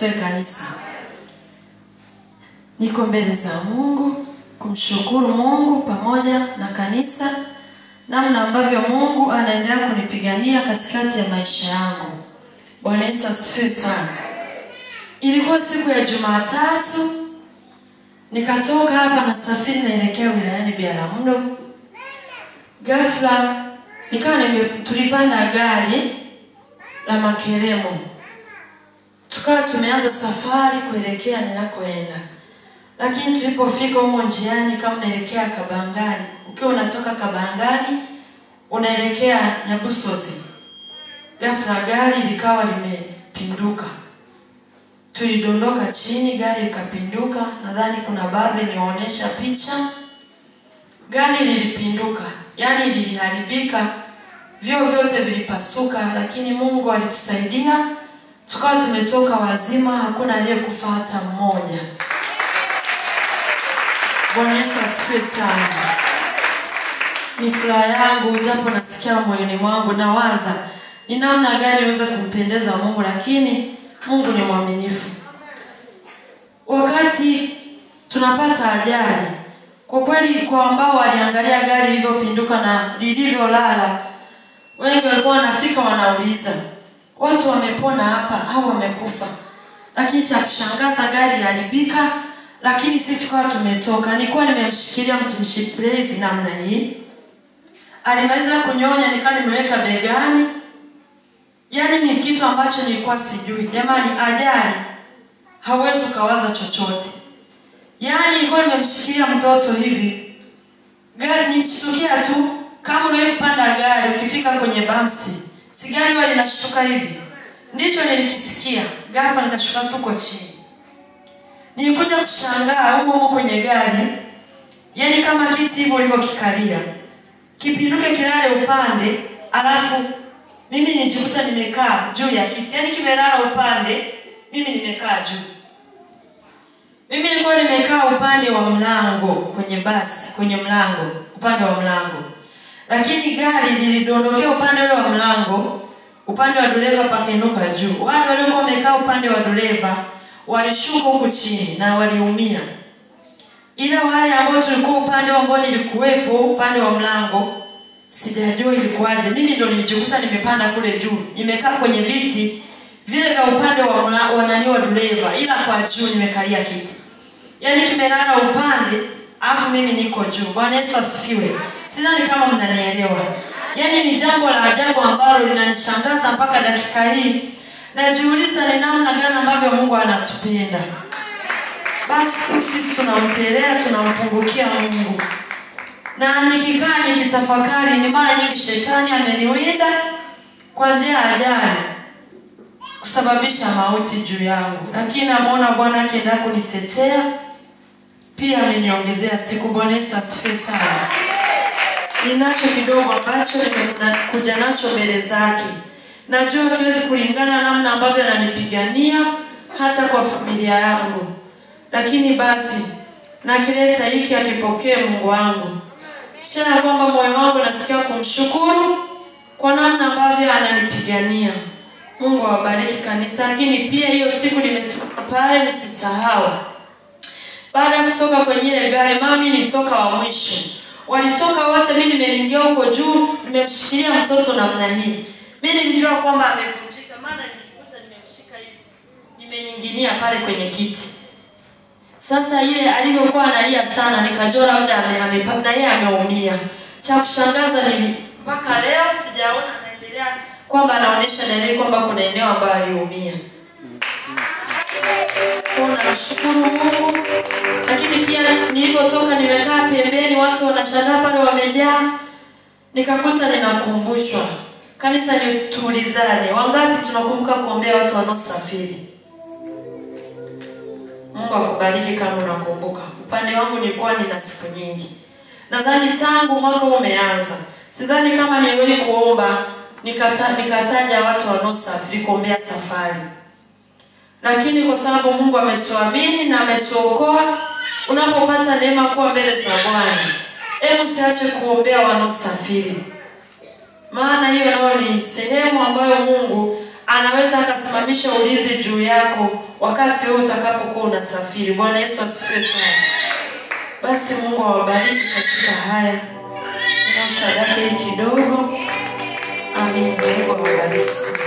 asifiwe kanisa. Niko mbele za Mungu kumshukuru Mungu pamoja na kanisa namna ambavyo Mungu anaendelea kunipigania katikati ya maisha yangu. Bwana Yesu asifiwe sana. Ilikuwa siku ya Jumatatu, nikatoka hapa na safari naelekea wilayani Biharamulo. Ghafla tulipanda gari la Makeremo. Tukawa tumeanza safari kuelekea ninakoenda. Lakini tulipofika huko njiani kama unaelekea Kabangani, ukiwa unatoka Kabangani unaelekea Nyabusozi, ghafla gari likawa limepinduka. Tulidondoka chini, gari likapinduka. Nadhani kuna baadhi niwaonesha picha. Gari lilipinduka, yani liliharibika, vioo vyote vilipasuka, lakini Mungu alitusaidia. Tukawa tumetoka wazima, hakuna aliyekufa hata mmoja. Bwana Yesu asifiwe sana. Ni furaha yangu, japo nasikia moyoni mwangu nawaza ni namna gani niweze kumpendeza Mungu, lakini Mungu ni mwaminifu. Wakati tunapata ajali, kwa kweli kwa ambao waliangalia gari lilivyopinduka na lilivyolala, wengi walikuwa wanafika wanauliza, watu wamepona hapa au wamekufa? Lakini cha kushangaza gari liharibika, lakini sisi tukawa tumetoka. Nilikuwa nimemshikilia mtumishi Praise namna hii. Alimaliza kunyonya, nikawa nimeweka begani. Yani ni kitu ambacho nilikuwa sijui. Jamani, ajali hauwezi ukawaza chochote. Yani nilikuwa nimemshikilia mtoto hivi. Gari nilishtukia tu kama unaye kupanda gari ukifika kwenye bamsi. Si gari wale linashtuka hivi. Ndicho nilikisikia. Ghafla nikashuka tuko chini. Nilikuja kushangaa huko kwenye gari. Yani kama kiti hivyo ulivyokikalia, kipinduke kilale upande, alafu mimi nijikuta nimekaa juu ya kiti. Yani kimelala upande, mimi nimekaa juu. Mimi nilikuwa nimekaa upande wa mlango kwenye basi, kwenye mlango, upande wa mlango. Lakini gari lilidondokea upande wa mlango, upande wa dereva pakainuka juu. Wale waliokuwa wamekaa upande wa dereva walishuka huko chini na waliumia. Ila wale ambao tulikuwa upande ambao nilikuwepo upande wa mlango, sijajua ilikuwaje. Mimi ndo nilijikuta nimepanda kule juu. Nimekaa kwenye viti vile vya upande wa nani wa dereva, ila kwa juu nimekalia kiti. Yani kimelala upande, afu mimi niko juu. Bwana Yesu asifiwe. Sidhani kama mnanielewa. Yani ni jambo la ajabu ambalo linanishangaza mpaka dakika hii. Najiuliza ni namna gani ambavyo Mungu anatupenda. Basi sisi tunampelea, tunampungukia Mungu. Na nikikaa nikitafakari, ni mara nyingi shetani ameniwinda kwa njia ya ajali kusababisha mauti juu yangu. Lakini namuona Bwana akienda kunitetea, pia ameniongezea siku. Bwana Yesu asifiwe sana. Ninacho kidogo ambacho nimekuja nacho mbele zake. Najua kiwezi kulingana namna ambavyo ananipigania hata kwa familia yangu. Lakini basi nakileta hiki akipokee Mungu wangu. Kisha kwamba moyo wangu nasikia kumshukuru kwa namna ambavyo ananipigania. Mungu awabariki kanisa. Lakini pia hiyo siku nimesimama pale nisisahau. Baada ya kutoka kwenye ile gari, mami nitoka wa mwisho. Walitoka wote, mimi nimeingia huko juu, nimemshikilia mtoto namna hii. Mimi nilijua kwamba amevunjika, maana nilijikuta nimemshika hivi. Nimeninginia pale kwenye kiti. Sasa ile alivyokuwa analia sana, nikajua labda amepata yeye ameumia. Cha kushangaza ni mpaka leo sijaona anaendelea kwamba anaonesha dalili kwamba kuna eneo ambalo aliumia. Tunashukuru Mungu. Lakini pia nilipotoka nimekaa pembeni, watu wanashangaa pale wamejaa. Nikakuta ninakumbushwa, kanisa ni tulizane. Wangapi tunakumbuka kuombea watu wanaosafiri? Mungu akubariki kama unakumbuka. Upande wangu nilikuwa nina siku nyingi. Nadhani tangu mwaka umeanza, sidhani kama niliwahi kuomba nikataja watu wanaosafiri kuombea safari. Lakini kwa sababu Mungu ametuamini na ametuokoa, unapopata neema kuwa mbele za Bwana, hebu siache kuombea wanaosafiri. Maana hiyo nao ni sehemu ambayo Mungu anaweza akasimamisha ulinzi juu yako wakati wewe utakapokuwa unasafiri. Bwana Yesu asifiwe sana. Basi Mungu awabariki katika haya. Na sadaka hii kidogo. Amen. Mungu awabariki sana.